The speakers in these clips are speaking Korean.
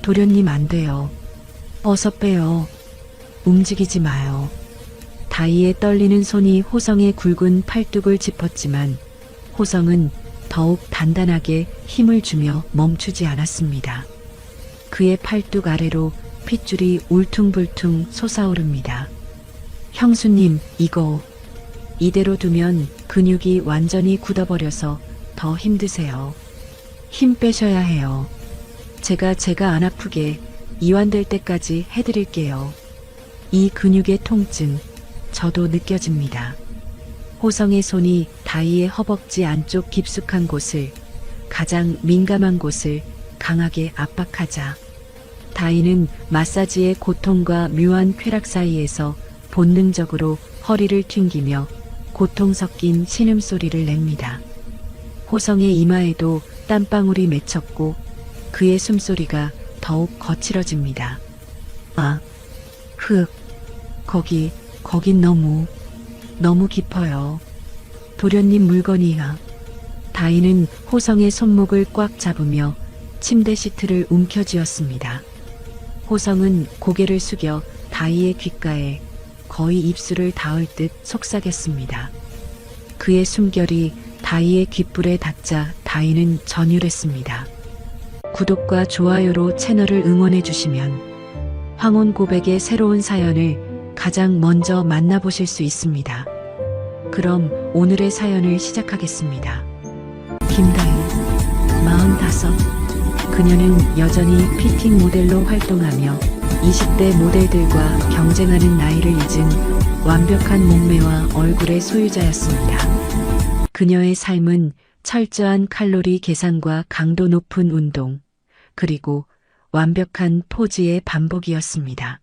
도련님 안 돼요. 어서 빼요. 움직이지 마요. 다이의 떨리는 손이 호성의 굵은 팔뚝을 짚었지만 호성은 더욱 단단하게 힘을 주며 멈추지 않았습니다. 그의 팔뚝 아래로 핏줄이 울퉁불퉁 솟아오릅니다. 형수님, 이대로 두면 근육이 완전히 굳어버려서 더 힘드세요. 힘 빼셔야 해요. 제가 안 아프게 이완될 때까지 해드릴게요. 이 근육의 통증, 저도 느껴집니다. 호성의 손이 다이의 허벅지 안쪽 깊숙한 곳을, 가장 민감한 곳을 강하게 압박하자 다이는 마사지의 고통과 묘한 쾌락 사이에서 본능적으로 허리를 튕기며 고통 섞인 신음소리를 냅니다. 호성의 이마에도 땀방울이 맺혔고 그의 숨소리가 더욱 거칠어집니다. 거긴 너무 깊어요. 도련님 물건이야. 다이는 호성의 손목을 꽉 잡으며 침대 시트를 움켜쥐었습니다. 호성은 고개를 숙여 다이의 귓가에 거의 입술을 닿을 듯 속삭였습니다. 그의 숨결이 다이의 귓불에 닿자 다이는 전율했습니다. 구독과 좋아요로 채널을 응원해 주시면 황혼 고백의 새로운 사연을 가장 먼저 만나보실 수 있습니다. 그럼 오늘의 사연을 시작하겠습니다. 김다희, 45. 그녀는 여전히 피팅 모델로 활동하며 20대 모델들과 경쟁하는 나이를 잊은 완벽한 몸매와 얼굴의 소유자였습니다. 그녀의 삶은 철저한 칼로리 계산과 강도 높은 운동, 그리고 완벽한 포즈의 반복이었습니다.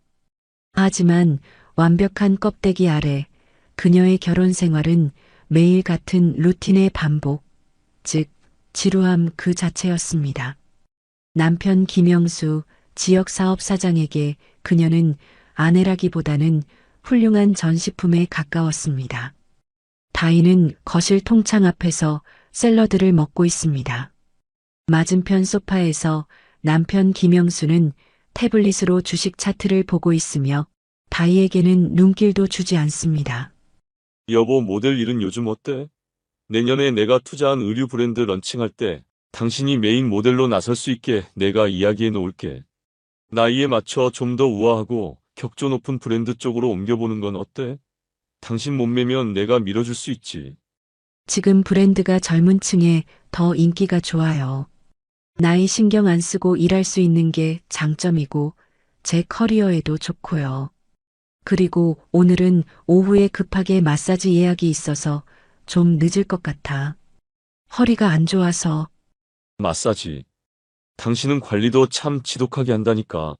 하지만 완벽한 껍데기 아래 그녀의 결혼 생활은 매일 같은 루틴의 반복, 즉 지루함 그 자체였습니다. 남편 김영수 지역사업 사장에게 그녀는 아내라기보다는 훌륭한 전시품에 가까웠습니다. 다이는 거실 통창 앞에서 샐러드를 먹고 있습니다. 맞은편 소파에서 남편 김영수는 태블릿으로 주식 차트를 보고 있으며 다이에게는 눈길도 주지 않습니다. 여보, 모델 일은 요즘 어때? 내년에 내가 투자한 의류 브랜드 런칭할 때 당신이 메인 모델로 나설 수 있게 내가 이야기해 놓을게. 나이에 맞춰 좀 더 우아하고 격조 높은 브랜드 쪽으로 옮겨보는 건 어때? 당신 몸매면 내가 밀어줄 수 있지. 지금 브랜드가 젊은 층에 더 인기가 좋아요. 나이 신경 안 쓰고 일할 수 있는 게 장점이고 제 커리어에도 좋고요. 그리고 오늘은 오후에 급하게 마사지 예약이 있어서 좀 늦을 것 같아. 허리가 안 좋아서. 마사지. 당신은 관리도 참 지독하게 한다니까.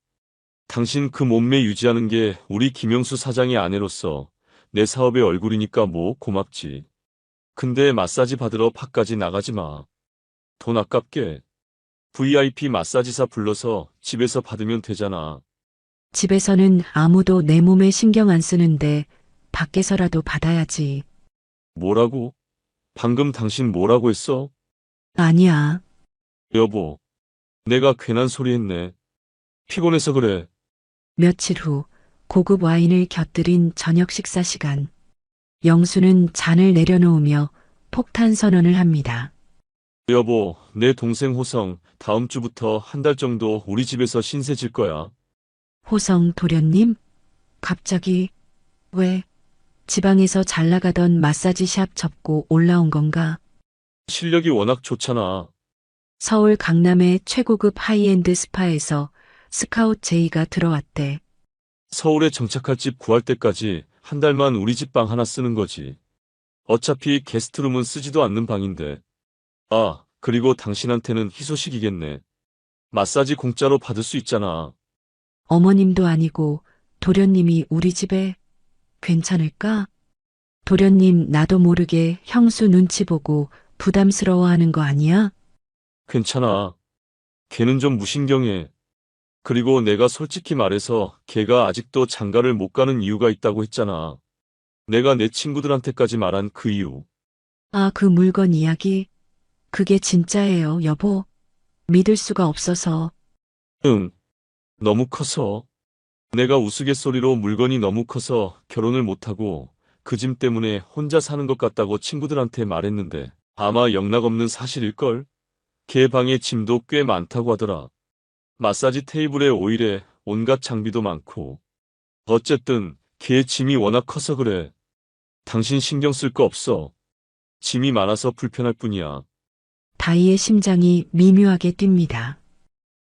당신 그 몸매 유지하는 게 우리 김영수 사장의 아내로서 내 사업의 얼굴이니까 뭐 고맙지. 근데 마사지 받으러 밖까지 나가지 마. 돈 아깝게. VIP 마사지사 불러서 집에서 받으면 되잖아. 집에서는 아무도 내 몸에 신경 안 쓰는데 밖에서라도 받아야지. 뭐라고? 방금 당신 뭐라고 했어? 아니야. 여보, 내가 괜한 소리 했네. 피곤해서 그래. 며칠 후 고급 와인을 곁들인 저녁 식사 시간. 영수는 잔을 내려놓으며 폭탄 선언을 합니다. 여보, 내 동생 호성 다음 주부터 한 달 정도 우리 집에서 신세 질 거야. 호성 도련님? 갑자기 왜? 지방에서 잘 나가던 마사지 샵 접고 올라온 건가? 실력이 워낙 좋잖아. 서울 강남의 최고급 하이엔드 스파에서 스카웃 제의가 들어왔대. 서울에 정착할 집 구할 때까지 한 달만 우리 집 방 하나 쓰는 거지. 어차피 게스트룸은 쓰지도 않는 방인데. 아, 그리고 당신한테는 희소식이겠네. 마사지 공짜로 받을 수 있잖아. 어머님도 아니고 도련님이 우리 집에 괜찮을까? 도련님 나도 모르게 형수 눈치 보고 부담스러워하는 거 아니야? 괜찮아. 걔는 좀 무신경해. 그리고 내가 솔직히 말해서 걔가 아직도 장가를 못 가는 이유가 있다고 했잖아. 내가 내 친구들한테까지 말한 그 이유. 아, 그 물건 이야기? 그게 진짜예요, 여보. 믿을 수가 없어서. 응, 너무 커서. 내가 우스갯소리로 물건이 너무 커서 결혼을 못하고 그 짐 때문에 혼자 사는 것 같다고 친구들한테 말했는데 아마 영락없는 사실일걸? 걔 방에 짐도 꽤 많다고 하더라. 마사지 테이블에 오일에 온갖 장비도 많고. 어쨌든 걔 짐이 워낙 커서 그래. 당신 신경 쓸 거 없어. 짐이 많아서 불편할 뿐이야. 다희의 심장이 미묘하게 뜁니다.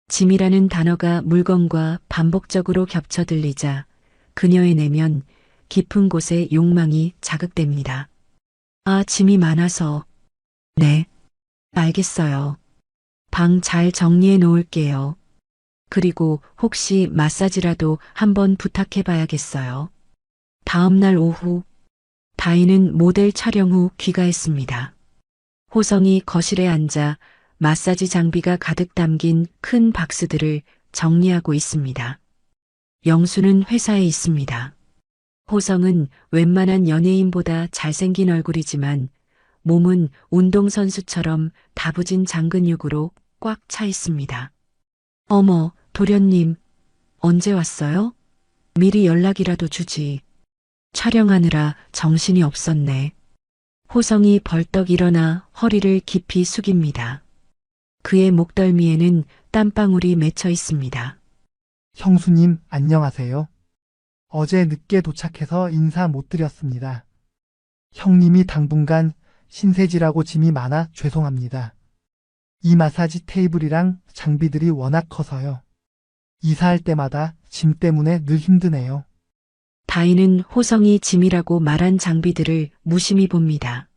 짐이라는 단어가 물건과 반복적으로 겹쳐 들리자 그녀의 내면 깊은 곳에 욕망이 자극됩니다. 아, 짐이 많아서. 네, 알겠어요. 방 잘 정리해 놓을게요. 그리고 혹시 마사지라도 한번 부탁해 봐야겠어요. 다음 날 오후, 다희는 모델 촬영 후 귀가했습니다. 호성이 거실에 앉아 마사지 장비가 가득 담긴 큰 박스들을 정리하고 있습니다. 영수는 회사에 있습니다. 호성은 웬만한 연예인보다 잘생긴 얼굴이지만 몸은 운동선수처럼 다부진 장근육으로 꽉 차 있습니다. 어머, 도련님, 언제 왔어요? 미리 연락이라도 주지. 촬영하느라 정신이 없었네. 호성이 벌떡 일어나 허리를 깊이 숙입니다. 그의 목덜미에는 땀방울이 맺혀 있습니다. 형수님, 안녕하세요. 어제 늦게 도착해서 인사 못 드렸습니다. 형님이 당분간 신세지라고 짐이 많아 죄송합니다. 이 마사지 테이블이랑 장비들이 워낙 커서요. 이사할 때마다 짐 때문에 늘 힘드네요. 다희는 호성이 짐이라고 말한 장비들을 무심히 봅니다.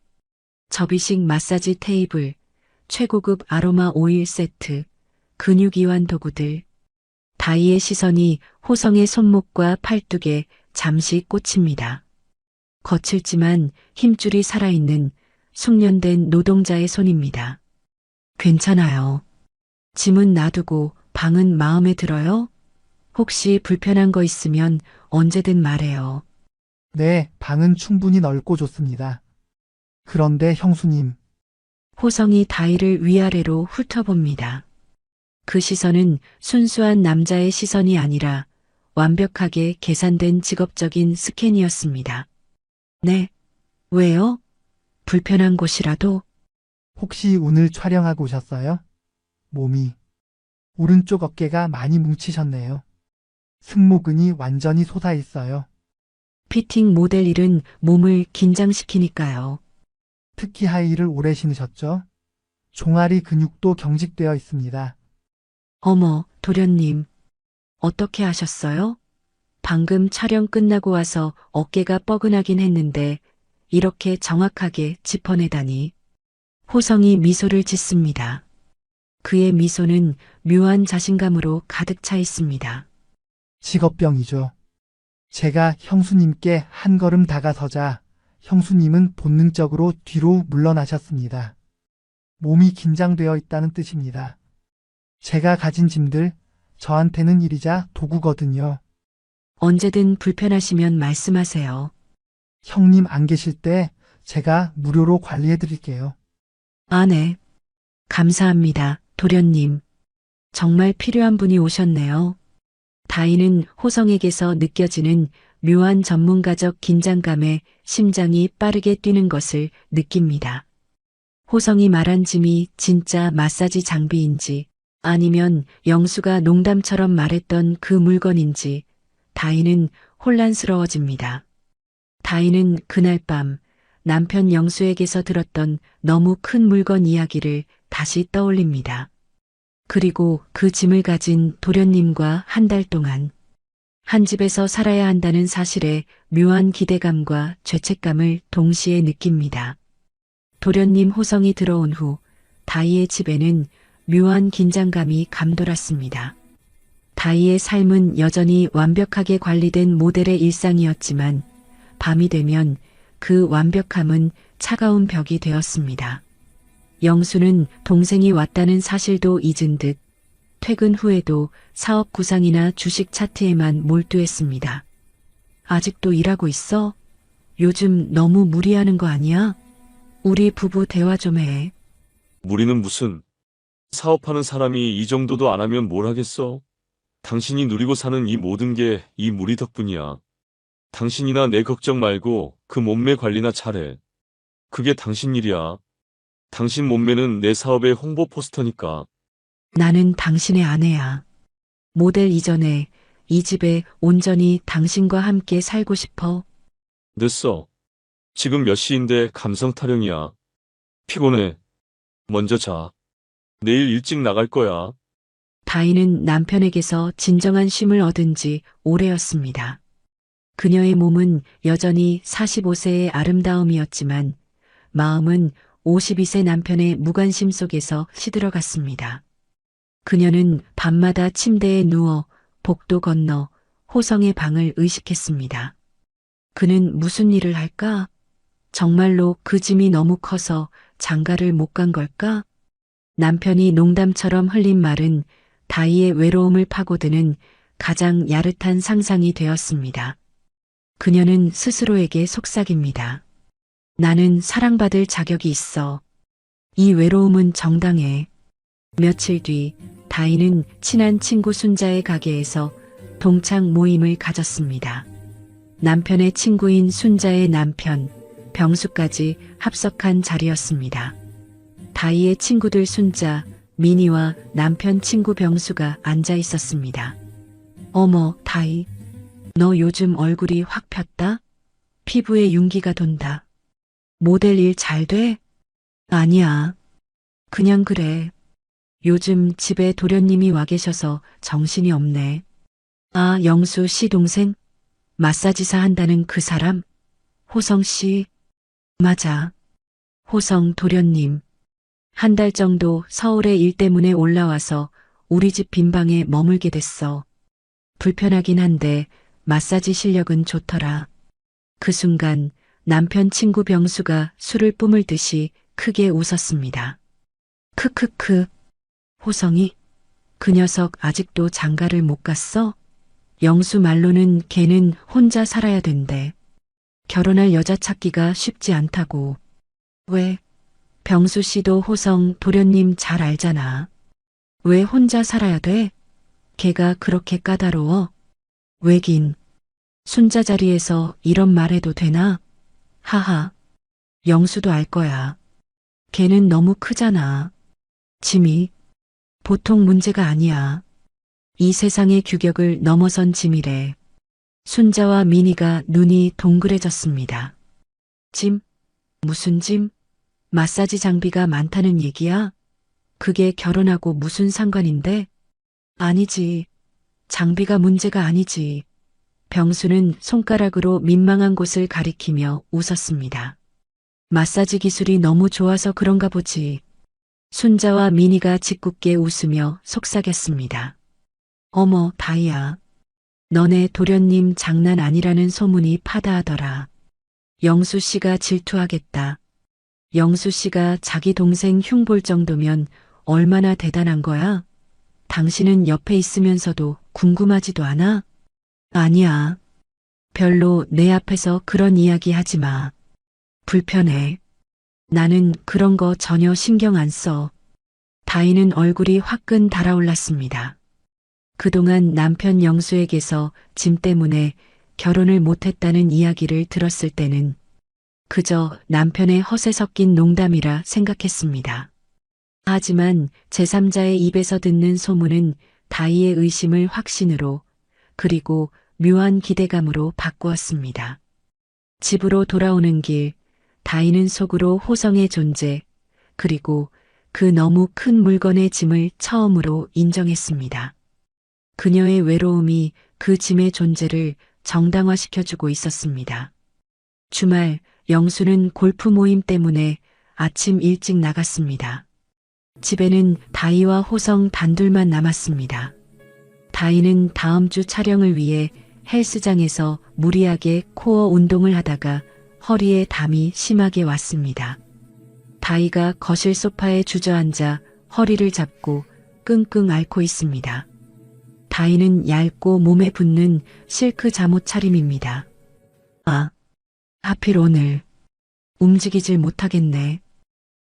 접이식 마사지 테이블, 최고급 아로마 오일 세트, 근육 이완 도구들. 다희의 시선이 호성의 손목과 팔뚝에 잠시 꽂힙니다. 거칠지만 힘줄이 살아있는 숙련된 노동자의 손입니다. 괜찮아요. 짐은 놔두고 방은 마음에 들어요? 혹시 불편한 거 있으면 언제든 말해요. 네, 방은 충분히 넓고 좋습니다. 그런데 형수님, 호성이 다희를 위아래로 훑어봅니다. 그 시선은 순수한 남자의 시선이 아니라 완벽하게 계산된 직업적인 스캔이었습니다. 네, 왜요? 불편한 곳이라도? 혹시 오늘 촬영하고 오셨어요? 몸이 오른쪽 어깨가 많이 뭉치셨네요. 승모근이 완전히 솟아있어요. 피팅 모델 일은 몸을 긴장시키니까요. 특히 하이힐을 오래 신으셨죠? 종아리 근육도 경직되어 있습니다. 어머, 도련님. 어떻게 하셨어요? 방금 촬영 끝나고 와서 어깨가 뻐근하긴 했는데 이렇게 정확하게 짚어내다니. 호성이 미소를 짓습니다. 그의 미소는 묘한 자신감으로 가득 차 있습니다. 직업병이죠. 제가 형수님께 한 걸음 다가서자 형수님은 본능적으로 뒤로 물러나셨습니다. 몸이 긴장되어 있다는 뜻입니다. 제가 가진 짐들, 저한테는 일이자 도구거든요. 언제든 불편하시면 말씀하세요. 형님 안 계실 때 제가 무료로 관리해 드릴게요. 아, 네. 감사합니다, 도련님. 정말 필요한 분이 오셨네요. 다희는 호성에게서 느껴지는 묘한 전문가적 긴장감에 심장이 빠르게 뛰는 것을 느낍니다. 호성이 말한 짐이 진짜 마사지 장비인지 아니면 영수가 농담처럼 말했던 그 물건인지 다희는 혼란스러워집니다. 다희는 그날 밤 남편 영수에게서 들었던 너무 큰 물건 이야기를 다시 떠올립니다. 그리고 그 짐을 가진 도련님과 한 달 동안 한 집에서 살아야 한다는 사실에 묘한 기대감과 죄책감을 동시에 느낍니다. 도련님 호성이 들어온 후 다희의 집에는 묘한 긴장감이 감돌았습니다. 다희의 삶은 여전히 완벽하게 관리된 모델의 일상이었지만 밤이 되면 그 완벽함은 차가운 벽이 되었습니다. 영수는 동생이 왔다는 사실도 잊은 듯 퇴근 후에도 사업 구상이나 주식 차트에만 몰두했습니다. 아직도 일하고 있어? 요즘 너무 무리하는 거 아니야? 우리 부부 대화 좀 해. 무리는 무슨. 사업하는 사람이 이 정도도 안 하면 뭘 하겠어? 당신이 누리고 사는 이 모든 게 이 무리 덕분이야. 당신이나 내 걱정 말고 그 몸매 관리나 잘해. 그게 당신 일이야. 당신 몸매는 내 사업의 홍보 포스터니까. 나는 당신의 아내야. 모델 이전에 이 집에 온전히 당신과 함께 살고 싶어. 늦어. 지금 몇 시인데 감성 타령이야. 피곤해. 먼저 자. 내일 일찍 나갈 거야. 다희는 남편에게서 진정한 쉼을 얻은 지 오래였습니다. 그녀의 몸은 여전히 45세의 아름다움이었지만 마음은 52세 남편의 무관심 속에서 시들어갔습니다. 그녀는 밤마다 침대에 누워 복도 건너 호성의 방을 의식했습니다. 그는 무슨 일을 할까? 정말로 그 짐이 너무 커서 장가를 못 간 걸까? 남편이 농담처럼 흘린 말은 다희의 외로움을 파고드는 가장 야릇한 상상이 되었습니다. 그녀는 스스로에게 속삭입니다. 나는 사랑받을 자격이 있어. 이 외로움은 정당해. 며칠 뒤 다희는 친한 친구 순자의 가게에서 동창 모임을 가졌습니다. 남편의 친구인 순자의 남편, 병수까지 합석한 자리였습니다. 다희의 친구들 순자, 미니와 남편 친구 병수가 앉아 있었습니다. 어머, 다희. 너 요즘 얼굴이 확 폈다? 피부에 윤기가 돈다. 모델 일 잘 돼? 아니야. 그냥 그래. 요즘 집에 도련님이 와 계셔서 정신이 없네. 아, 영수 씨 동생? 마사지사 한다는 그 사람? 호성 씨? 맞아. 호성 도련님. 한 달 정도 서울에 일 때문에 올라와서 우리 집 빈방에 머물게 됐어. 불편하긴 한데 마사지 실력은 좋더라. 그 순간 남편 친구 병수가 술을 뿜을 듯이 크게 웃었습니다. 크크크. 호성이? 그 녀석 아직도 장가를 못 갔어? 영수 말로는 걔는 혼자 살아야 된대. 결혼할 여자 찾기가 쉽지 않다고. 왜? 병수 씨도 호성 도련님 잘 알잖아. 왜 혼자 살아야 돼? 걔가 그렇게 까다로워? 왜긴. 순자 자리에서 이런 말 해도 되나? 하하. 영수도 알 거야. 걔는 너무 크잖아. 짐이. 보통 문제가 아니야. 이 세상의 규격을 넘어선 짐이래. 순자와 미니가 눈이 동그래졌습니다. 짐? 무슨 짐? 마사지 장비가 많다는 얘기야? 그게 결혼하고 무슨 상관인데? 아니지. 장비가 문제가 아니지. 병수는 손가락으로 민망한 곳을 가리키며 웃었습니다. 마사지 기술이 너무 좋아서 그런가 보지. 순자와 미니가 짓궂게 웃으며 속삭였습니다. 어머, 다희야. 너네 도련님 장난 아니라는 소문이 파다하더라. 영수 씨가 질투하겠다. 영수 씨가 자기 동생 흉 볼 정도면 얼마나 대단한 거야? 당신은 옆에 있으면서도 궁금하지도 않아? 아니야. 별로 내 앞에서 그런 이야기 하지 마. 불편해. 나는 그런 거 전혀 신경 안 써. 다희는 얼굴이 화끈 달아올랐습니다. 그동안 남편 영수에게서 짐 때문에 결혼을 못했다는 이야기를 들었을 때는 그저 남편의 허세 섞인 농담이라 생각했습니다. 하지만 제3자의 입에서 듣는 소문은 다희의 의심을 확신으로 그리고 묘한 기대감으로 바꾸었습니다. 집으로 돌아오는 길, 다희는 속으로 호성의 존재, 그리고 그 너무 큰 물건의 짐을 처음으로 인정했습니다. 그녀의 외로움이 그 짐의 존재를 정당화시켜주고 있었습니다. 주말, 영수는 골프 모임 때문에 아침 일찍 나갔습니다. 집에는 다희와 호성 단둘만 남았습니다. 다희는 다음 주 촬영을 위해 헬스장에서 무리하게 코어 운동을 하다가 허리에 담이 심하게 왔습니다. 다희가 거실 소파에 주저앉아 허리를 잡고 끙끙 앓고 있습니다. 다희는 얇고 몸에 붙는 실크 잠옷 차림입니다. 아, 하필 오늘 움직이질 못하겠네.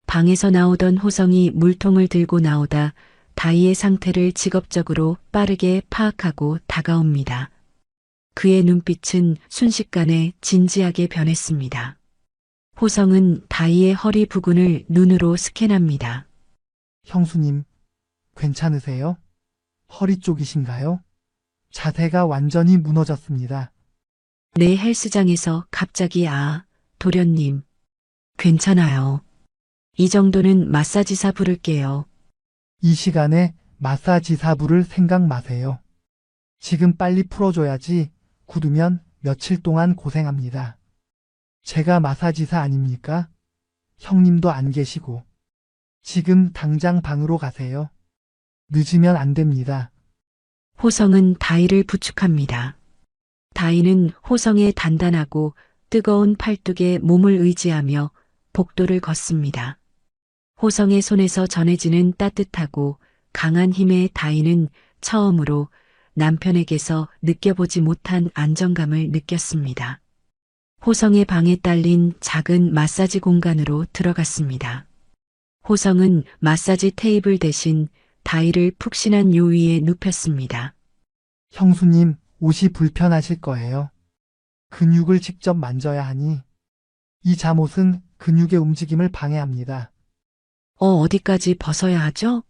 방에서 나오던 호성이 물통을 들고 나오다 다희의 상태를 직업적으로 빠르게 파악하고 다가옵니다. 그의 눈빛은 순식간에 진지하게 변했습니다. 호성은 다희의 허리 부근을 눈으로 스캔합니다. 형수님, 괜찮으세요? 허리 쪽이신가요? 자세가 완전히 무너졌습니다. 내 헬스장에서 갑자기 도련님. 괜찮아요. 이 정도는 마사지사 부를게요. 이 시간에 마사지사 부를 생각 마세요. 지금 빨리 풀어줘야지 굳으면 며칠 동안 고생합니다. 제가 마사지사 아닙니까? 형님도 안 계시고. 지금 당장 방으로 가세요. 늦으면 안 됩니다. 호성은 다희를 부축합니다. 다희는 호성의 단단하고 뜨거운 팔뚝에 몸을 의지하며 복도를 걷습니다. 호성의 손에서 전해지는 따뜻하고 강한 힘에 다희는 처음으로 남편에게서 느껴보지 못한 안정감을 느꼈습니다. 호성의 방에 딸린 작은 마사지 공간으로 들어갔습니다. 호성은 마사지 테이블 대신 다희를 푹신한 요위에 눕혔습니다. 형수님, 옷이 불편하실 거예요. 근육을 직접 만져야 하니 이 잠옷은 근육의 움직임을 방해합니다. 어디까지 벗어야 하죠?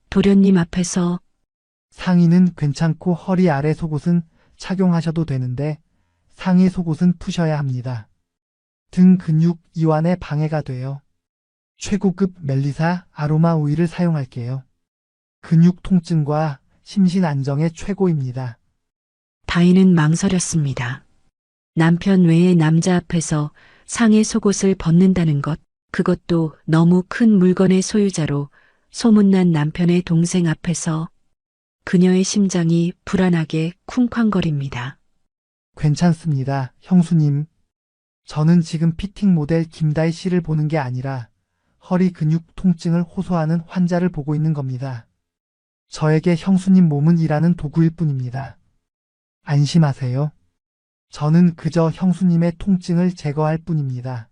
도련님 앞에서. 상의는 괜찮고 허리 아래 속옷은 착용하셔도 되는데 상의 속옷은 푸셔야 합니다. 등 근육 이완에 방해가 돼요. 최고급 멜리사 아로마 오일을 사용할게요. 근육 통증과 심신 안정에 최고입니다. 다희는 망설였습니다. 남편 외의 남자 앞에서 상의 속옷을 벗는다는 것, 그것도 너무 큰 물건의 소유자로 소문난 남편의 동생 앞에서 그녀의 심장이 불안하게 쿵쾅거립니다. 괜찮습니다, 형수님. 저는 지금 피팅 모델 김다희 씨를 보는 게 아니라 허리 근육 통증을 호소하는 환자를 보고 있는 겁니다. 저에게 형수님 몸은 일하는 도구일 뿐입니다. 안심하세요. 저는 그저 형수님의 통증을 제거할 뿐입니다.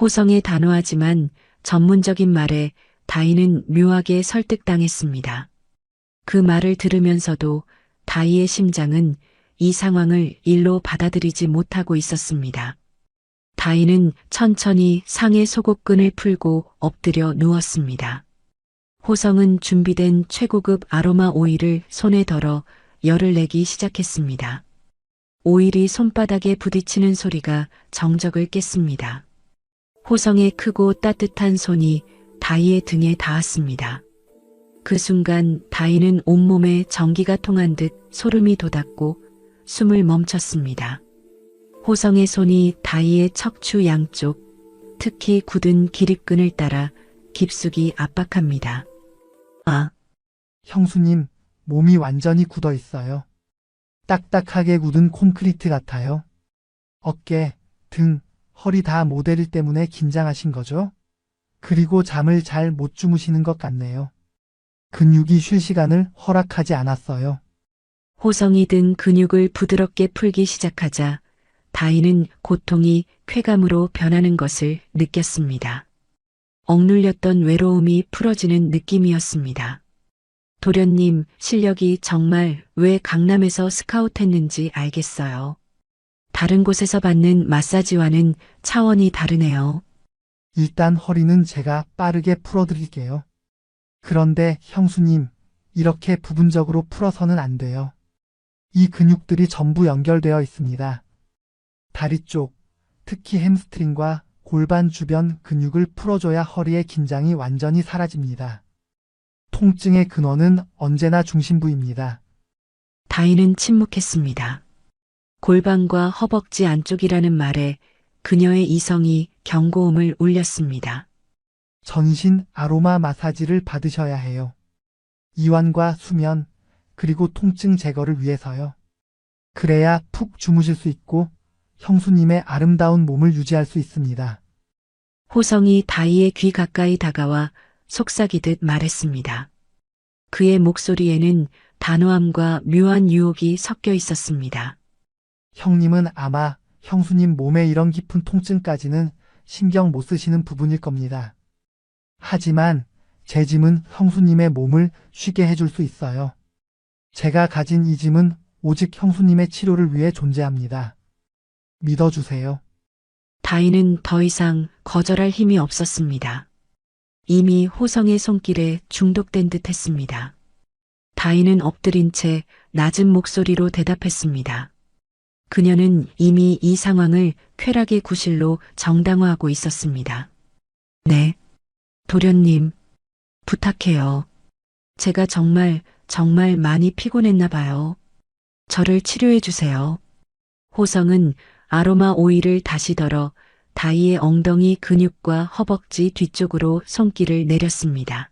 호성의 단호하지만 전문적인 말에 다희는 묘하게 설득당했습니다. 그 말을 들으면서도 다희의 심장은 이 상황을 일로 받아들이지 못하고 있었습니다. 다희는 천천히 상의 속옷끈을 풀고 엎드려 누웠습니다. 호성은 준비된 최고급 아로마 오일을 손에 덜어 열을 내기 시작했습니다. 오일이 손바닥에 부딪히는 소리가 정적을 깼습니다. 호성의 크고 따뜻한 손이 다희의 등에 닿았습니다. 그 순간 다희는 온몸에 전기가 통한 듯 소름이 돋았고 숨을 멈췄습니다. 호성의 손이 다희의 척추 양쪽, 특히 굳은 기립근을 따라 깊숙이 압박합니다. 형수님, 몸이 완전히 굳어 있어요. 딱딱하게 굳은 콘크리트 같아요. 어깨, 등, 허리 다 모델 때문에 긴장하신 거죠? 그리고 잠을 잘 못 주무시는 것 같네요. 근육이 쉴 시간을 허락하지 않았어요. 호성이 등 근육을 부드럽게 풀기 시작하자 다희는 고통이 쾌감으로 변하는 것을 느꼈습니다. 억눌렸던 외로움이 풀어지는 느낌이었습니다. 도련님, 실력이 정말 왜 강남에서 스카웃했는지 알겠어요. 다른 곳에서 받는 마사지와는 차원이 다르네요. 일단 허리는 제가 빠르게 풀어드릴게요. 그런데 형수님, 이렇게 부분적으로 풀어서는 안 돼요. 이 근육들이 전부 연결되어 있습니다. 다리 쪽, 특히 햄스트링과 골반 주변 근육을 풀어줘야 허리의 긴장이 완전히 사라집니다. 통증의 근원은 언제나 중심부입니다. 다희는 침묵했습니다. 골반과 허벅지 안쪽이라는 말에 그녀의 이성이 경고음을 울렸습니다. 전신 아로마 마사지를 받으셔야 해요. 이완과 수면, 그리고 통증 제거를 위해서요. 그래야 푹 주무실 수 있고 형수님의 아름다운 몸을 유지할 수 있습니다. 호성이 다희의 귀 가까이 다가와 속삭이듯 말했습니다. 그의 목소리에는 단호함과 묘한 유혹이 섞여 있었습니다. 형님은 아마 형수님 몸에 이런 깊은 통증까지는 신경 못 쓰시는 부분일 겁니다. 하지만 제 짐은 형수님의 몸을 쉬게 해줄 수 있어요. 제가 가진 이 짐은 오직 형수님의 치료를 위해 존재합니다. 믿어주세요. 다인은 더 이상 거절할 힘이 없었습니다. 이미 호성의 손길에 중독된 듯 했습니다. 다인은 엎드린 채 낮은 목소리로 대답했습니다. 그녀는 이미 이 상황을 쾌락의 구실로 정당화하고 있었습니다. 네, 도련님, 부탁해요. 제가 정말 많이 피곤했나 봐요. 저를 치료해 주세요. 호성은 아로마 오일을 다시 덜어 다이의 엉덩이 근육과 허벅지 뒤쪽으로 손길을 내렸습니다.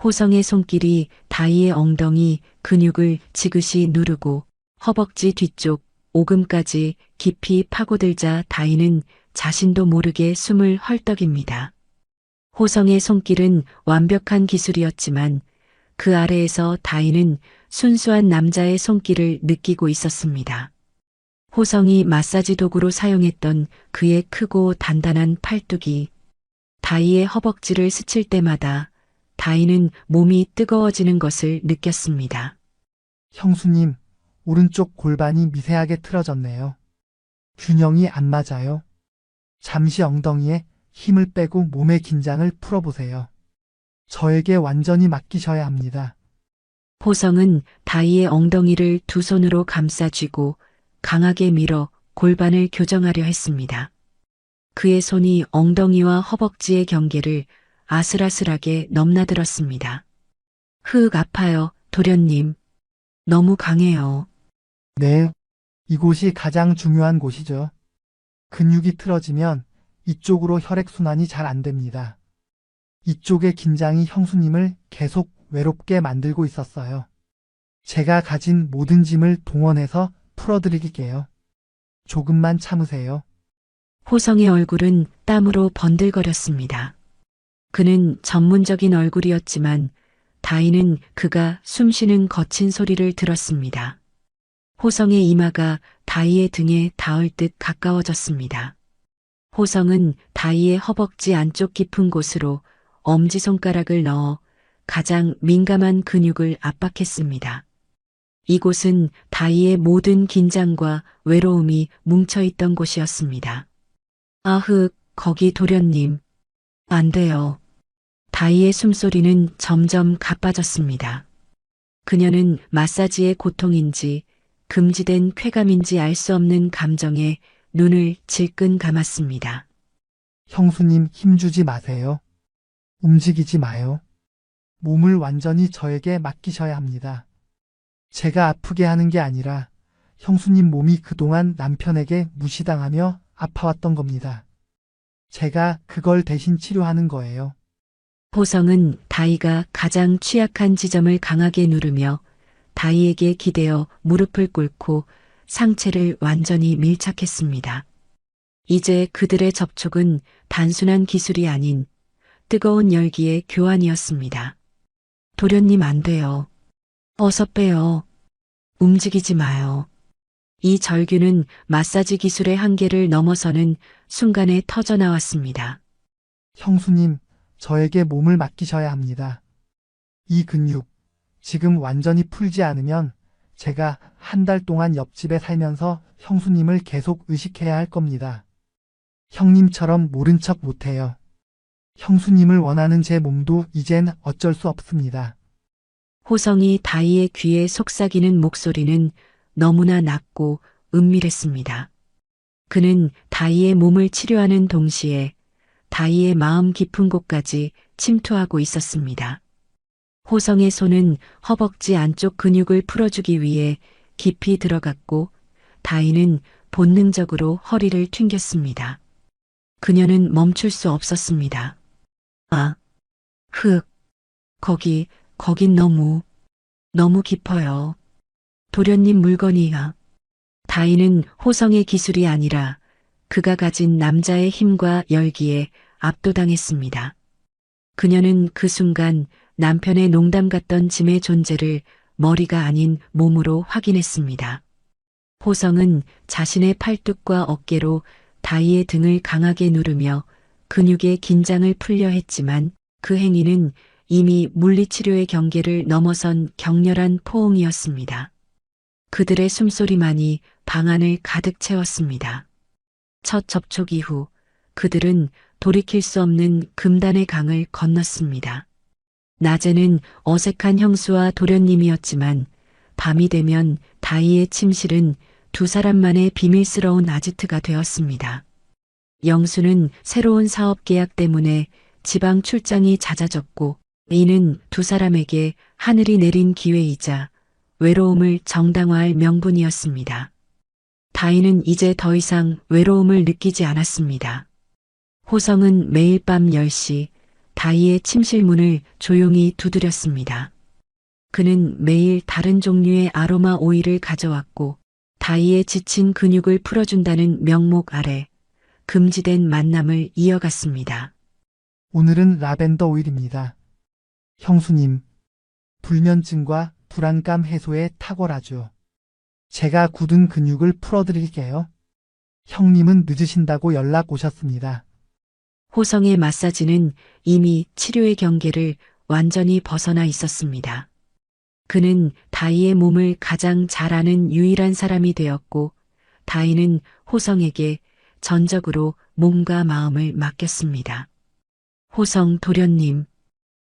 호성의 손길이 다이의 엉덩이 근육을 지그시 누르고 허벅지 뒤쪽 오금까지 깊이 파고들자 다이는 자신도 모르게 숨을 헐떡입니다. 호성의 손길은 완벽한 기술이었지만 그 아래에서 다이는 순수한 남자의 손길을 느끼고 있었습니다. 호성이 마사지 도구로 사용했던 그의 크고 단단한 팔뚝이 다이의 허벅지를 스칠 때마다 다이는 몸이 뜨거워지는 것을 느꼈습니다. 형수님, 오른쪽 골반이 미세하게 틀어졌네요. 균형이 안 맞아요. 잠시 엉덩이에 힘을 빼고 몸의 긴장을 풀어보세요. 저에게 완전히 맡기셔야 합니다. 호성은 다이의 엉덩이를 두 손으로 감싸쥐고 강하게 밀어 골반을 교정하려 했습니다. 그의 손이 엉덩이와 허벅지의 경계를 아슬아슬하게 넘나들었습니다. 아파요, 도련님. 너무 강해요. 네, 이곳이 가장 중요한 곳이죠. 근육이 틀어지면 이쪽으로 혈액순환이 잘 안 됩니다. 이쪽의 긴장이 형수님을 계속 외롭게 만들고 있었어요. 제가 가진 모든 짐을 동원해서 풀어드릴게요. 조금만 참으세요. 호성의 얼굴은 땀으로 번들거렸습니다. 그는 전문적인 얼굴이었지만 다이는 그가 숨쉬는 거친 소리를 들었습니다. 호성의 이마가 다이의 등에 닿을 듯 가까워졌습니다. 호성은 다이의 허벅지 안쪽 깊은 곳으로 엄지손가락을 넣어 가장 민감한 근육을 압박했습니다. 이곳은 다이의 모든 긴장과 외로움이 뭉쳐있던 곳이었습니다. 거기 도련님. 안 돼요. 다이의 숨소리는 점점 가빠졌습니다. 그녀는 마사지의 고통인지 금지된 쾌감인지 알 수 없는 감정에 눈을 질끈 감았습니다. 형수님 힘주지 마세요. 움직이지 마요. 몸을 완전히 저에게 맡기셔야 합니다. 제가 아프게 하는 게 아니라 형수님 몸이 그동안 남편에게 무시당하며 아파왔던 겁니다. 제가 그걸 대신 치료하는 거예요. 호성은 다이가 가장 취약한 지점을 강하게 누르며 다이에게 기대어 무릎을 꿇고 상체를 완전히 밀착했습니다. 이제 그들의 접촉은 단순한 기술이 아닌 뜨거운 열기의 교환이었습니다. 도련님 안 돼요. 어서 빼요. 움직이지 마요. 이 절규는 마사지 기술의 한계를 넘어서는 순간에 터져나왔습니다. 형수님, 저에게 몸을 맡기셔야 합니다. 이 근육, 지금 완전히 풀지 않으면 제가 한 달 동안 옆집에 살면서 형수님을 계속 의식해야 할 겁니다. 형님처럼 모른 척 못해요. 형수님을 원하는 제 몸도 이젠 어쩔 수 없습니다. 호성이 다이의 귀에 속삭이는 목소리는 너무나 낮고 은밀했습니다. 그는 다이의 몸을 치료하는 동시에 다이의 마음 깊은 곳까지 침투하고 있었습니다. 호성의 손은 허벅지 안쪽 근육을 풀어주기 위해 깊이 들어갔고 다이는 본능적으로 허리를 튕겼습니다. 그녀는 멈출 수 없었습니다. 거긴 너무 깊어요. 도련님 물건이야. 다이는 호성의 기술이 아니라 그가 가진 남자의 힘과 열기에 압도당했습니다. 그녀는 그 순간 남편의 농담 같던 짐의 존재를 머리가 아닌 몸으로 확인했습니다. 호성은 자신의 팔뚝과 어깨로 다이의 등을 강하게 누르며 근육의 긴장을 풀려 했지만 그 행위는 이미 물리치료의 경계를 넘어선 격렬한 포옹이었습니다. 그들의 숨소리만이 방 안을 가득 채웠습니다. 첫 접촉 이후 그들은 돌이킬 수 없는 금단의 강을 건넜습니다. 낮에는 어색한 형수와 도련님이었지만 밤이 되면 다이의 침실은 두 사람만의 비밀스러운 아지트가 되었습니다. 영수는 새로운 사업 계약 때문에 지방 출장이 잦아졌고 이는 두 사람에게 하늘이 내린 기회이자 외로움을 정당화할 명분이었습니다. 다이는 이제 더 이상 외로움을 느끼지 않았습니다. 호성은 매일 밤 10시 다이의 침실 문을 조용히 두드렸습니다. 그는 매일 다른 종류의 아로마 오일을 가져왔고 다이의 지친 근육을 풀어준다는 명목 아래 금지된 만남을 이어갔습니다. 오늘은 라벤더 오일입니다. 형수님, 불면증과 불안감 해소에 탁월하죠. 제가 굳은 근육을 풀어드릴게요. 형님은 늦으신다고 연락 오셨습니다. 호성의 마사지는 이미 치료의 경계를 완전히 벗어나 있었습니다. 그는 다이의 몸을 가장 잘 아는 유일한 사람이 되었고 다이는 호성에게 전적으로 몸과 마음을 맡겼습니다. 호성 도련님,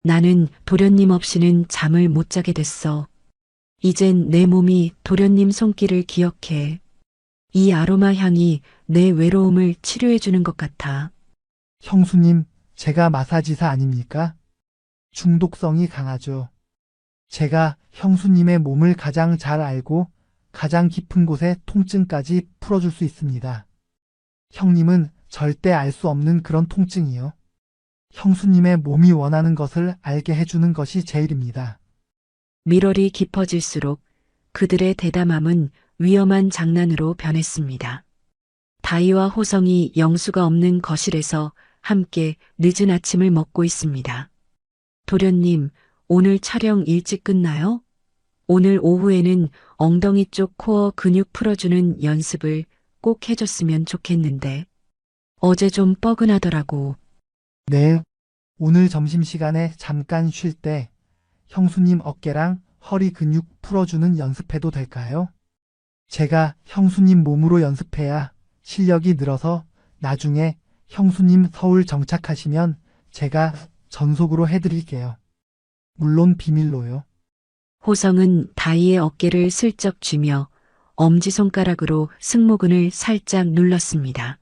나는 도련님 없이는 잠을 못 자게 됐어. 이젠 내 몸이 도련님 손길을 기억해. 이 아로마 향이 내 외로움을 치료해주는 것 같아. 형수님, 제가 마사지사 아닙니까? 중독성이 강하죠. 제가 형수님의 몸을 가장 잘 알고 가장 깊은 곳의 통증까지 풀어줄 수 있습니다. 형님은 절대 알 수 없는 그런 통증이요. 형수님의 몸이 원하는 것을 알게 해주는 것이 제 일입니다. 밀월이 깊어질수록 그들의 대담함은 위험한 장난으로 변했습니다. 다이와 호성이 영수가 없는 거실에서 함께 늦은 아침을 먹고 있습니다. 도련님, 오늘 촬영 일찍 끝나요? 오늘 오후에는 엉덩이 쪽 코어 근육 풀어주는 연습을 꼭 해줬으면 좋겠는데. 어제 좀 뻐근하더라고. 네, 오늘 점심시간에 잠깐 쉴 때 형수님 어깨랑 허리 근육 풀어주는 연습해도 될까요? 제가 형수님 몸으로 연습해야 실력이 늘어서 나중에 형수님 서울 정착하시면 제가 전속으로 해드릴게요. 물론 비밀로요. 호성은 다이의 어깨를 슬쩍 쥐며 엄지손가락으로 승모근을 살짝 눌렀습니다.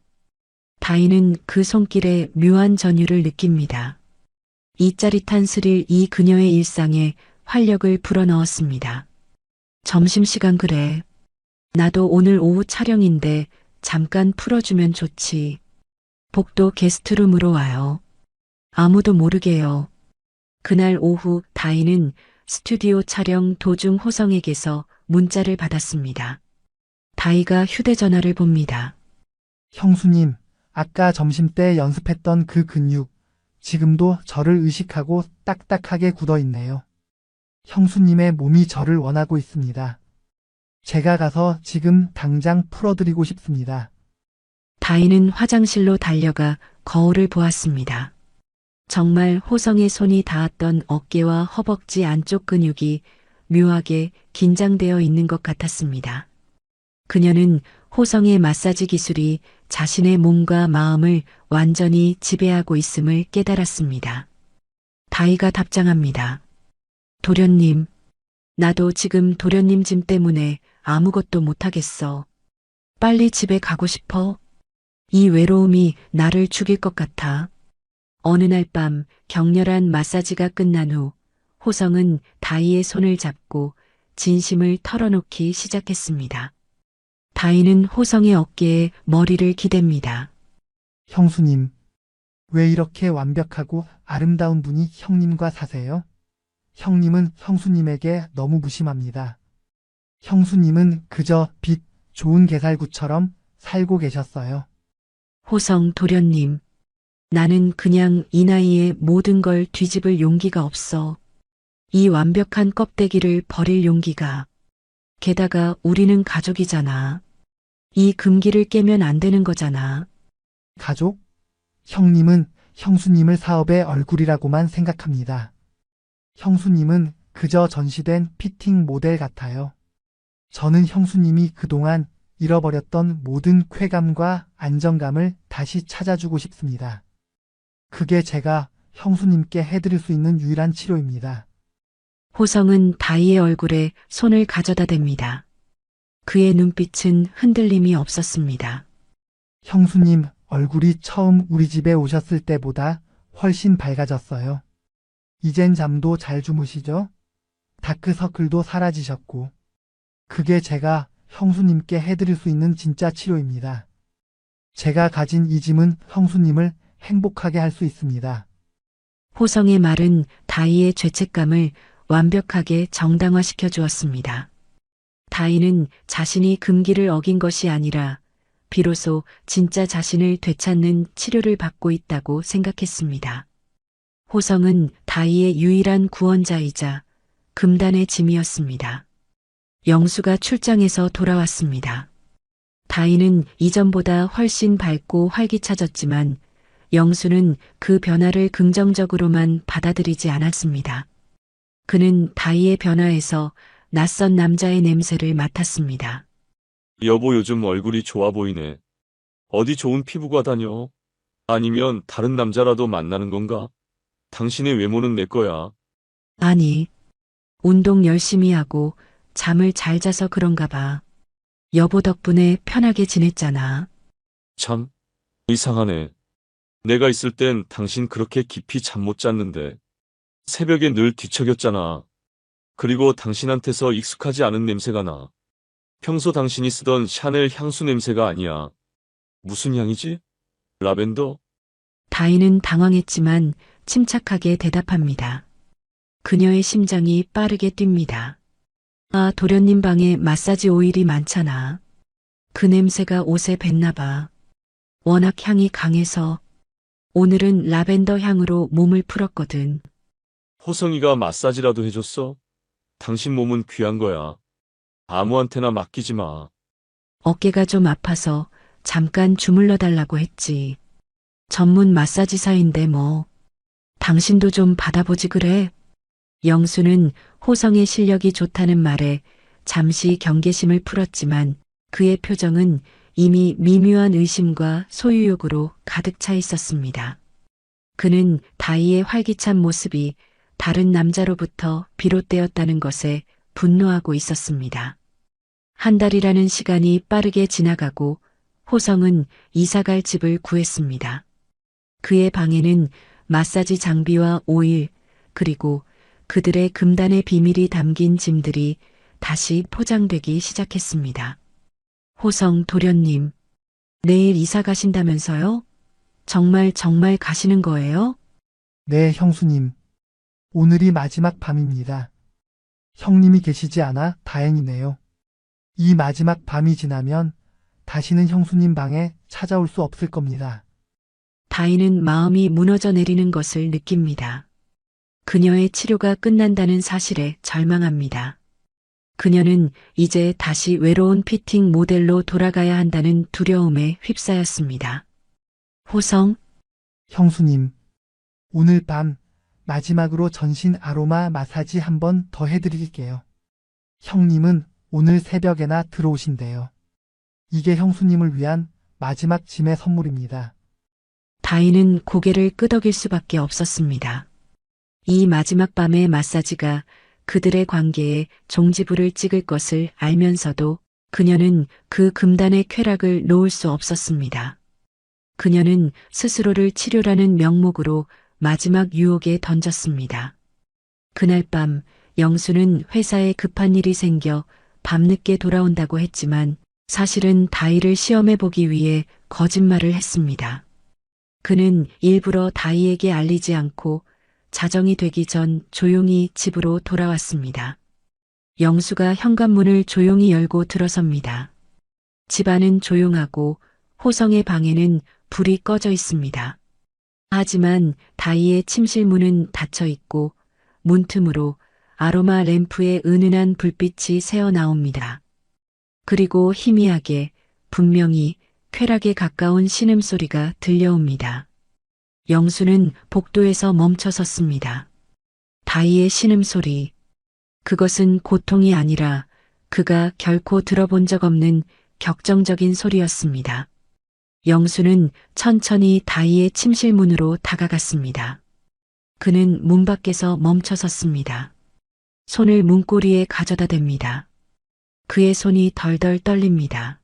다이는 그 손길에 묘한 전율을 느낍니다. 이 짜릿한 스릴 이 그녀의 일상에 활력을 불어넣었습니다. 점심시간 그래. 나도 오늘 오후 촬영인데 잠깐 풀어주면 좋지. 복도 게스트룸으로 와요. 아무도 모르게요. 그날 오후 다이는 스튜디오 촬영 도중 호성에게서 문자를 받았습니다. 다이가 휴대전화를 봅니다. 형수님, 아까 점심때 연습했던 그 근육, 지금도 저를 의식하고 딱딱하게 굳어있네요. 형수님의 몸이 저를 원하고 있습니다. 제가 가서 지금 당장 풀어드리고 싶습니다. 다이는 화장실로 달려가 거울을 보았습니다. 정말 호성의 손이 닿았던 어깨와 허벅지 안쪽 근육이 묘하게 긴장되어 있는 것 같았습니다. 그녀는 호성의 마사지 기술이 자신의 몸과 마음을 완전히 지배하고 있음을 깨달았습니다. 다이가 답장합니다. 도련님, 나도 지금 도련님 짐 때문에 아무것도 못하겠어. 빨리 집에 가고 싶어. 이 외로움이 나를 죽일 것 같아. 어느 날 밤 격렬한 마사지가 끝난 후 호성은 다이의 손을 잡고 진심을 털어놓기 시작했습니다. 다이는 호성의 어깨에 머리를 기댑니다. 형수님, 왜 이렇게 완벽하고 아름다운 분이 형님과 사세요? 형님은 형수님에게 너무 무심합니다. 형수님은 그저 빛 좋은 게살구처럼 살고 계셨어요. 호성 도련님, 나는 그냥 이 나이에 모든 걸 뒤집을 용기가 없어. 이 완벽한 껍데기를 버릴 용기가. 게다가 우리는 가족이잖아. 이 금기를 깨면 안 되는 거잖아. 가족? 형님은 형수님을 사업의 얼굴이라고만 생각합니다. 형수님은 그저 전시된 피팅 모델 같아요. 저는 형수님이 그동안 잃어버렸던 모든 쾌감과 안정감을 다시 찾아주고 싶습니다. 그게 제가 형수님께 해드릴 수 있는 유일한 치료입니다. 호성은 다희의 얼굴에 손을 가져다 댑니다. 그의 눈빛은 흔들림이 없었습니다. 형수님 얼굴이 처음 우리 집에 오셨을 때보다 훨씬 밝아졌어요. 이젠 잠도 잘 주무시죠? 다크서클도 사라지셨고. 그게 제가 형수님께 해드릴 수 있는 진짜 치료입니다. 제가 가진 이 짐은 형수님을 행복하게 할 수 있습니다. 호성의 말은 다희의 죄책감을 완벽하게 정당화시켜 주었습니다. 다희는 자신이 금기를 어긴 것이 아니라 비로소 진짜 자신을 되찾는 치료를 받고 있다고 생각했습니다. 호성은 다희의 유일한 구원자이자 금단의 짐이었습니다. 영수가 출장에서 돌아왔습니다. 다희는 이전보다 훨씬 밝고 활기차졌지만 영수는 그 변화를 긍정적으로만 받아들이지 않았습니다. 그는 다희의 변화에서 낯선 남자의 냄새를 맡았습니다. 여보, 요즘 얼굴이 좋아 보이네. 어디 좋은 피부과 다녀? 아니면 다른 남자라도 만나는 건가? 당신의 외모는 내 거야. 아니, 운동 열심히 하고 잠을 잘 자서 그런가 봐. 여보 덕분에 편하게 지냈잖아. 참, 이상하네. 내가 있을 땐 당신 그렇게 깊이 잠 못 잤는데. 새벽에 늘 뒤척였잖아. 그리고 당신한테서 익숙하지 않은 냄새가 나. 평소 당신이 쓰던 샤넬 향수 냄새가 아니야. 무슨 향이지? 라벤더? 다희는 당황했지만 침착하게 대답합니다. 그녀의 심장이 빠르게 뜁니다. 아, 도련님 방에 마사지 오일이 많잖아. 그 냄새가 옷에 뱄나 봐. 워낙 향이 강해서 오늘은 라벤더 향으로 몸을 풀었거든. 호성이가 마사지라도 해줬어? 당신 몸은 귀한 거야. 아무한테나 맡기지 마. 어깨가 좀 아파서 잠깐 주물러 달라고 했지. 전문 마사지사인데 뭐. 당신도 좀 받아보지 그래. 영수는 호성의 실력이 좋다는 말에 잠시 경계심을 풀었지만 그의 표정은 이미 미묘한 의심과 소유욕으로 가득 차 있었습니다. 그는 다희의 활기찬 모습이 다른 남자로부터 비롯되었다는 것에 분노하고 있었습니다. 한 달이라는 시간이 빠르게 지나가고 호성은 이사갈 집을 구했습니다. 그의 방에는 마사지 장비와 오일, 그리고 그들의 금단의 비밀이 담긴 짐들이 다시 포장되기 시작했습니다. 호성 도련님, 내일 이사 가신다면서요? 정말 가시는 거예요? 네, 형수님. 오늘이 마지막 밤입니다. 형님이 계시지 않아 다행이네요. 이 마지막 밤이 지나면 다시는 형수님 방에 찾아올 수 없을 겁니다. 다희는 마음이 무너져 내리는 것을 느낍니다. 그녀의 치료가 끝난다는 사실에 절망합니다. 그녀는 이제 다시 외로운 피팅 모델로 돌아가야 한다는 두려움에 휩싸였습니다. 호성, 형수님, 오늘 밤 마지막으로 전신 아로마 마사지 한 번 더 해드릴게요. 형님은 오늘 새벽에나 들어오신대요. 이게 형수님을 위한 마지막 짐의 선물입니다. 다희는 고개를 끄덕일 수밖에 없었습니다. 이 마지막 밤의 마사지가 그들의 관계에 종지부를 찍을 것을 알면서도 그녀는 그 금단의 쾌락을 놓을 수 없었습니다. 그녀는 스스로를 치료라는 명목으로 마지막 유혹에 던졌습니다. 그날 밤 영수는 회사에 급한 일이 생겨 밤늦게 돌아온다고 했지만 사실은 다희를 시험해 보기 위해 거짓말을 했습니다. 그는 일부러 다희에게 알리지 않고 자정이 되기 전 조용히 집으로 돌아왔습니다. 영수가 현관문을 조용히 열고 들어섭니다. 집안은 조용하고 호성의 방에는 불이 꺼져 있습니다. 하지만 다희의 침실 문은 닫혀 있고 문틈으로 아로마 램프의 은은한 불빛이 새어나옵니다. 그리고 희미하게 분명히 쾌락에 가까운 신음소리가 들려옵니다. 영수는 복도에서 멈춰 섰습니다. 다이의 신음소리. 그것은 고통이 아니라 그가 결코 들어본 적 없는 격정적인 소리였습니다. 영수는 천천히 다이의 침실 문으로 다가갔습니다. 그는 문 밖에서 멈춰 섰습니다. 손을 문고리에 가져다 댑니다. 그의 손이 덜덜 떨립니다.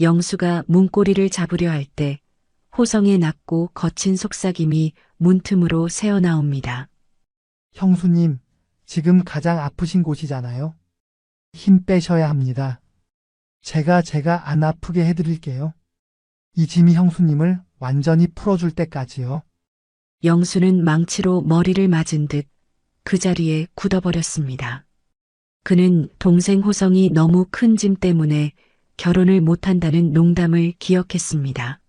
영수가 문고리를 잡으려 할 때 호성의 낮고 거친 속삭임이 문틈으로 새어나옵니다. 형수님, 지금 가장 아프신 곳이잖아요. 힘 빼셔야 합니다. 제가 안 아프게 해드릴게요. 이 짐이 형수님을 완전히 풀어줄 때까지요. 영수는 망치로 머리를 맞은 듯 그 자리에 굳어버렸습니다. 그는 동생 호성이 너무 큰 짐 때문에 결혼을 못한다는 농담을 기억했습니다.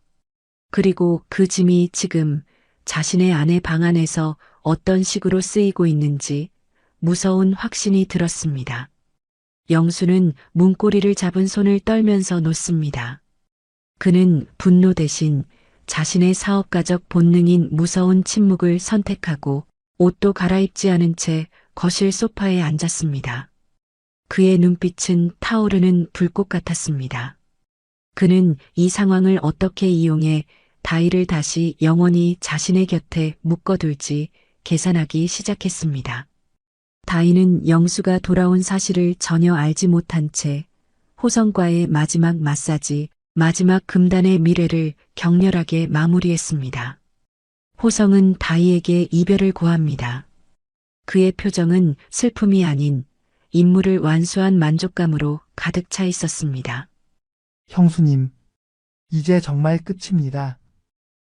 그리고 그 짐이 지금 자신의 아내 방 안에서 어떤 식으로 쓰이고 있는지 무서운 확신이 들었습니다. 영수는 문고리를 잡은 손을 떨면서 놓습니다. 그는 분노 대신 자신의 사업가적 본능인 무서운 침묵을 선택하고 옷도 갈아입지 않은 채 거실 소파에 앉았습니다. 그의 눈빛은 타오르는 불꽃 같았습니다. 그는 이 상황을 어떻게 이용해 다이를 다시 영원히 자신의 곁에 묶어둘지 계산하기 시작했습니다. 다이는 영수가 돌아온 사실을 전혀 알지 못한 채 호성과의 마지막 마사지, 마지막 금단의 미래를 격렬하게 마무리했습니다. 호성은 다이에게 이별을 고합니다. 그의 표정은 슬픔이 아닌 임무를 완수한 만족감으로 가득 차 있었습니다. 형수님, 이제 정말 끝입니다.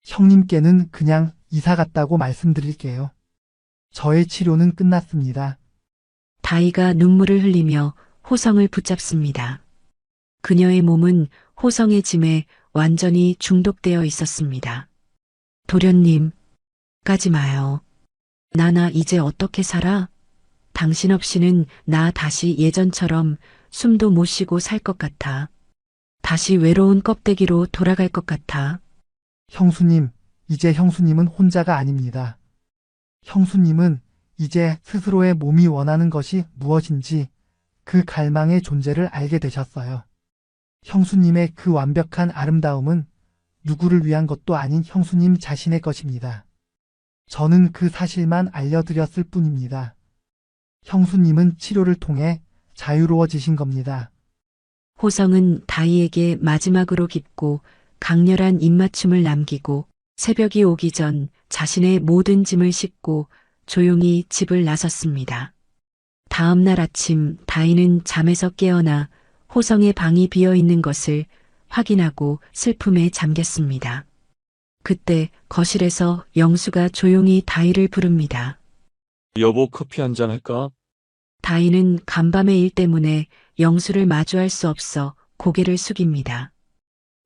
형님께는 그냥 이사 갔다고 말씀드릴게요. 저의 치료는 끝났습니다. 다이가 눈물을 흘리며 호성을 붙잡습니다. 그녀의 몸은 호성의 짐에 완전히 중독되어 있었습니다. 도련님, 가지 마요. 나나 이제 어떻게 살아? 당신 없이는 나 다시 예전처럼 숨도 못 쉬고 살 것 같아. 다시 외로운 껍데기로 돌아갈 것 같아. 형수님, 이제 형수님은 혼자가 아닙니다. 형수님은 이제 스스로의 몸이 원하는 것이 무엇인지 그 갈망의 존재를 알게 되셨어요. 형수님의 그 완벽한 아름다움은 누구를 위한 것도 아닌 형수님 자신의 것입니다. 저는 그 사실만 알려드렸을 뿐입니다. 형수님은 치료를 통해 자유로워지신 겁니다. 호성은 다이에게 마지막으로 깊고 강렬한 입맞춤을 남기고 새벽이 오기 전 자신의 모든 짐을 싣고 조용히 집을 나섰습니다. 다음 날 아침 다이는 잠에서 깨어나 호성의 방이 비어 있는 것을 확인하고 슬픔에 잠겼습니다. 그때 거실에서 영수가 조용히 다이를 부릅니다. 여보, 커피 한잔 할까? 다이는 간밤의 일 때문에 영수를 마주할 수 없어 고개를 숙입니다.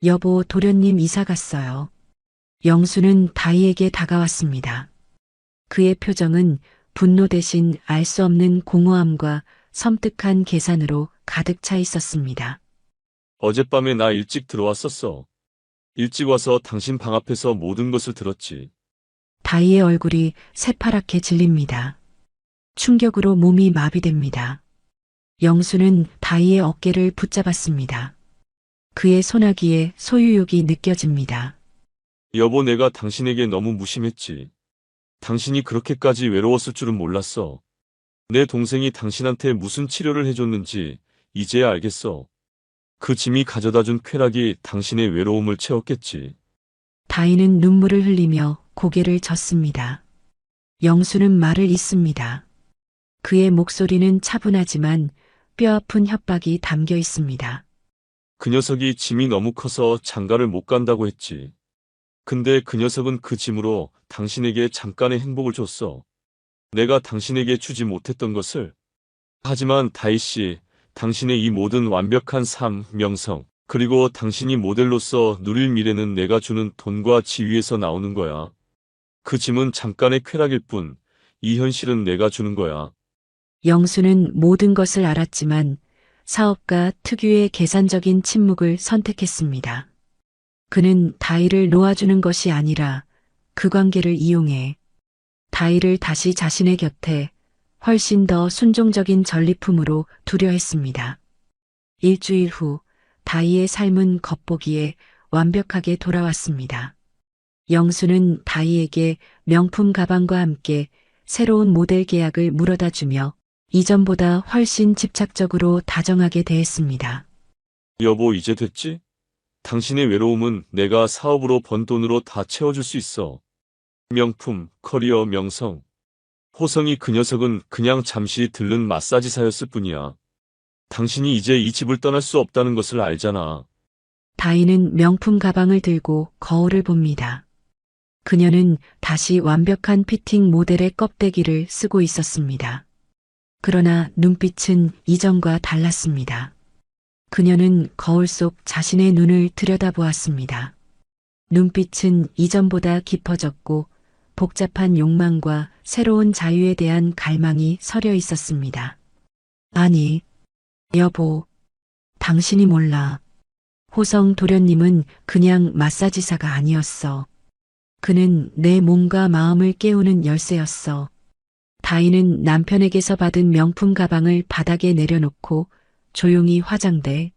여보, 도련님 이사 갔어요. 영수는 다이에게 다가왔습니다. 그의 표정은 분노 대신 알 수 없는 공허함과 섬뜩한 계산으로 가득 차 있었습니다. 어젯밤에 나 일찍 들어왔었어. 일찍 와서 당신 방 앞에서 모든 것을 들었지. 다이의 얼굴이 새파랗게 질립니다. 충격으로 몸이 마비됩니다. 영수는 다이의 어깨를 붙잡았습니다. 그의 소나기에 소유욕이 느껴집니다. 여보, 내가 당신에게 너무 무심했지. 당신이 그렇게까지 외로웠을 줄은 몰랐어. 내 동생이 당신한테 무슨 치료를 해줬는지 이제야 알겠어. 그 짐이 가져다준 쾌락이 당신의 외로움을 채웠겠지. 다이는 눈물을 흘리며 고개를 젓습니다. 영수는 말을 잇습니다. 그의 목소리는 차분하지만 뼈아픈 협박이 담겨 있습니다. 그 녀석이 짐이 너무 커서 장가를 못 간다고 했지. 근데 그 녀석은 그 짐으로 당신에게 잠깐의 행복을 줬어. 내가 당신에게 주지 못했던 것을. 하지만 다희 씨, 당신의 이 모든 완벽한 삶, 명성, 그리고 당신이 모델로서 누릴 미래는 내가 주는 돈과 지위에서 나오는 거야. 그 짐은 잠깐의 쾌락일 뿐, 이 현실은 내가 주는 거야. 영수는 모든 것을 알았지만 사업가 특유의 계산적인 침묵을 선택했습니다. 그는 다이를 놓아주는 것이 아니라 그 관계를 이용해 다이를 다시 자신의 곁에 훨씬 더 순종적인 전리품으로 두려 했습니다. 일주일 후 다이의 삶은 겉보기에 완벽하게 돌아왔습니다. 영수는 다이에게 명품 가방과 함께 새로운 모델 계약을 물어다 주며 이전보다 훨씬 집착적으로 다정하게 대했습니다. 여보, 이제 됐지? 당신의 외로움은 내가 사업으로 번 돈으로 다 채워줄 수 있어. 명품, 커리어, 명성. 호성이 그 녀석은 그냥 잠시 들른 마사지사였을 뿐이야. 당신이 이제 이 집을 떠날 수 없다는 것을 알잖아. 다이는 명품 가방을 들고 거울을 봅니다. 그녀는 다시 완벽한 피팅 모델의 껍데기를 쓰고 있었습니다. 그러나 눈빛은 이전과 달랐습니다. 그녀는 거울 속 자신의 눈을 들여다보았습니다. 눈빛은 이전보다 깊어졌고 복잡한 욕망과 새로운 자유에 대한 갈망이 서려 있었습니다. 아니, 여보, 당신이 몰라. 호성 도련님은 그냥 마사지사가 아니었어. 그는 내 몸과 마음을 깨우는 열쇠였어. 다이는 남편에게서 받은 명품 가방을 바닥에 내려놓고 조용히 화장대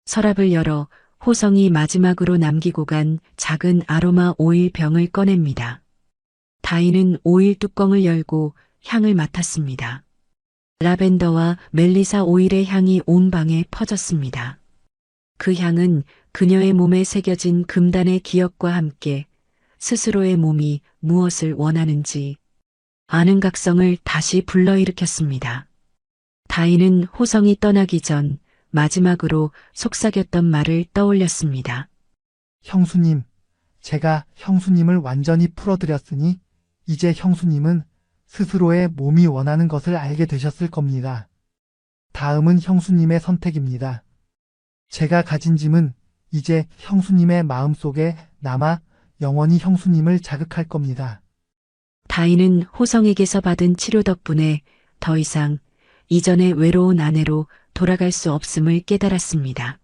서랍을 열어 호성이 마지막으로 남기고 간 작은 아로마 오일 병을 꺼냅니다. 다이는 오일 뚜껑을 열고 향을 맡았습니다. 라벤더와 멜리사 오일의 향이 온 방에 퍼졌습니다. 그 향은 그녀의 몸에 새겨진 금단의 기억과 함께 스스로의 몸이 무엇을 원하는지 아는 각성을 다시 불러일으켰습니다. 다이는 호성이 떠나기 전 마지막으로 속삭였던 말을 떠올렸습니다. 형수님, 제가 형수님을 완전히 풀어드렸으니 이제 형수님은 스스로의 몸이 원하는 것을 알게 되셨을 겁니다. 다음은 형수님의 선택입니다. 제가 가진 짐은 이제 형수님의 마음속에 남아 영원히 형수님을 자극할 겁니다. 다이는 호성에게서 받은 치료 덕분에 더 이상 이전의 외로운 아내로 돌아갈 수 없음을 깨달았습니다.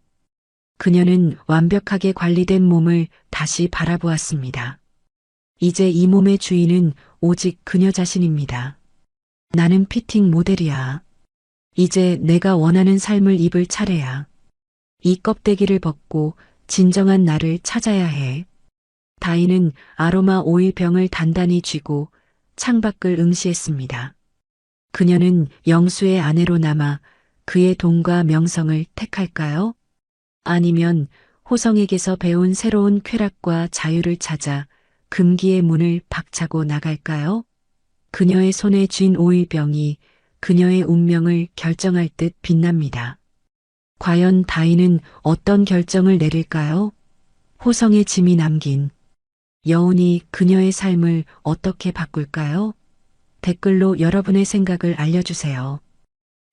그녀는 완벽하게 관리된 몸을 다시 바라보았습니다. 이제 이 몸의 주인은 오직 그녀 자신입니다. 나는 피팅 모델이야. 이제 내가 원하는 삶을 입을 차례야. 이 껍데기를 벗고 진정한 나를 찾아야 해. 다이는 아로마 오일 병을 단단히 쥐고 창밖을 응시했습니다. 그녀는 영수의 아내로 남아 그의 돈과 명성을 택할까요? 아니면 호성에게서 배운 새로운 쾌락과 자유를 찾아 금기의 문을 박차고 나갈까요? 그녀의 손에 쥔 오일병이 그녀의 운명을 결정할 듯 빛납니다. 과연 다이는 어떤 결정을 내릴까요? 호성의 짐이 남긴 여운이 그녀의 삶을 어떻게 바꿀까요? 댓글로 여러분의 생각을 알려주세요.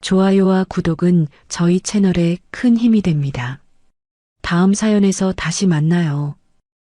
좋아요와 구독은 저희 채널에 큰 힘이 됩니다. 다음 사연에서 다시 만나요.